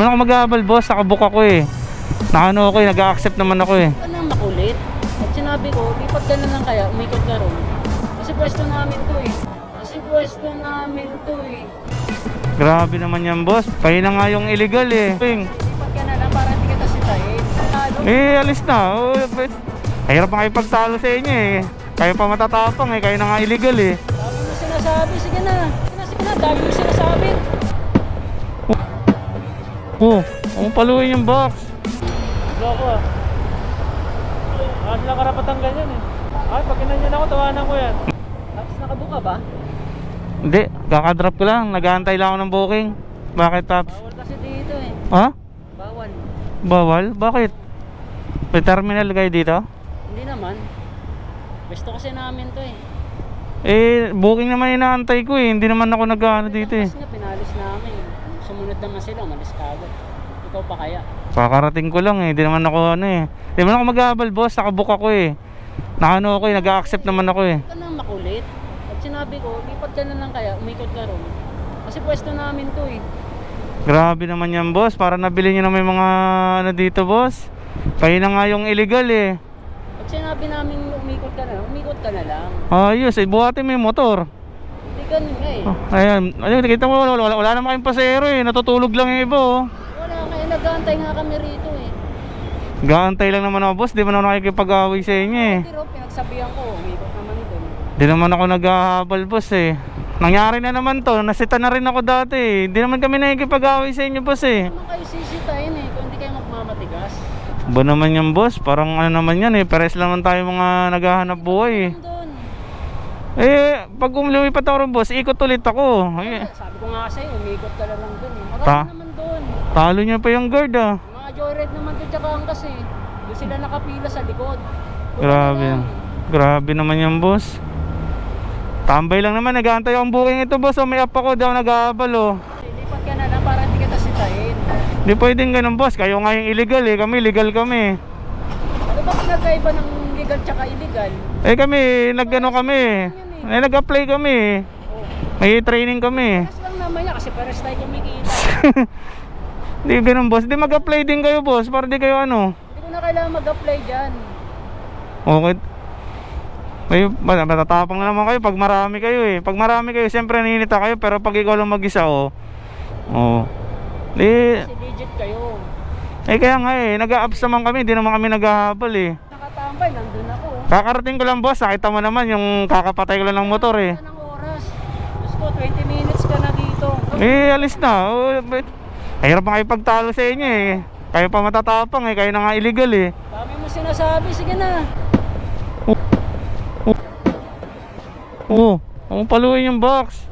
naman ako mag-aabal, boss. Nakabook ako eh. Nakano ako eh, nag-a-accept naman ako eh. Ano makulit? At sinabi ko, lipat ka na lang kaya, umikot ka ron. Kasi pwesto namin to eh. Grabe naman yan, boss. Pahin na nga yung illegal eh. Lipat ka na lang para hindi kita sitahin. Alis na. Hirap pa kayo pagtalo sa inyo eh. Kayo pa matatapang eh, kayo na nga illegal eh. Dami mo sinasabi, sige na. Dami mo sinasabi. Ang paluin yung box. Loko ah. Sila karapatang ganyan eh. Ay, pag inanyan ako, tawanan ko yan. Tapos nakabuka ba? Hindi, kakadrop ko lang. Nag-aantay lang ako ng booking. Bakit, Paps? Bawal kasi dito eh. Ha? Bawal. Bawal? Bakit? May terminal kayo dito? Hindi naman. Gusto kasi namin to eh. Booking naman inaantay ko eh. Hindi naman ako nag-ano dito eh. Kasi nga pinalis namin. Sumunod naman sila, umalis ka agad. Ikaw pa kaya? Kakarating ko lang eh. Hindi naman ako ano eh. Hindi naman ako mag-aabal, boss. Nakabook ako eh. Nakano ako eh. Nag-a-accept naman ako eh. Huwag ka na makulit. At sinabi ko, lipat ka na lang kaya, umikot ka ron. Kasi pwesto namin to eh. Grabe naman yan, boss. Para nabili nyo na may mga ano dito, boss. Kayo na nga yung illegal eh. At sinabi namin umikot ka na lang. Ayos eh. Buhatin mo yung motor. Hindi ganun nga eh. Ayun, kita mo, wala naman kayong pasero eh. Natutulog lang yung iba oh. Wala nga eh, nag-aantay nga kami rito eh. Gaantay lang naman ako, boss. Di man ako nakikipag-away sa inyo eh. Pero pinagsabihan ko, umikot naman doon. Di naman ako nag-ahabal, boss eh. Nangyari na naman to. Nasita na rin ako dati eh. Di naman kami nakikipag-away sa inyo, boss eh. Naman kayo sisitahin eh, kung hindi kayo magmamatigas. Ba naman yan, boss? Parang ano naman yan eh. Pares naman tayo mga naghahanap buhay eh. Doon. Pag lumipat ako rin, boss, ikot ulit ako. Sabi ko nga sa'yo, umikot ka na lang doon eh. Ta? Marami naman doon. Talo niya pa yung guard ah. Mga joyride naman doon tsaka angkas eh. Doon sila nakapila sa likod. Doon Grabe ka na yan. lang. Grabe naman yan, boss. Tambay lang naman. Nag-aantay akong booking ito, boss. May up ako. Di ako nag-aabal oh. Lipat ka na lang para hindi kita sitahin. Di pwedeng ganun, boss. Kayo nga yung illegal eh. Kami legal kami. Ano ba pinagkaiba ng legal tsaka illegal? Kami, nag-ano kami. Nag-apply kami. Oh. May training kami. Pares lang naman yan kasi pares tayo kumikita. Di ganun, boss. Di mag-apply din kayo, boss. Para di kayo ano. Hindi ko na kailangan mag-apply dyan. Okay. May matatapang na naman kayo pag marami kayo eh. Pag marami kayo, siyempre naninita kayo. Pero pag ikaw lang mag-isa, Kasi legit kayo. Kaya nga eh, nag-a-ups naman kami. Hindi naman kami nag-ahabal eh. Nakatambay, nandun ako. Kakarating ko lang, boss. Nakita mo naman yung kakapatay ko lang ng motor eh. Anong oras? Diyos ko, 20 minutes ka na dito. Alis na. Hirap pa kayo pagtalo sa inyo eh. Kayo pa matatapang eh. Kayo na nga illegal eh. Dami mo sinasabi, sige na. Ang paluin yung box.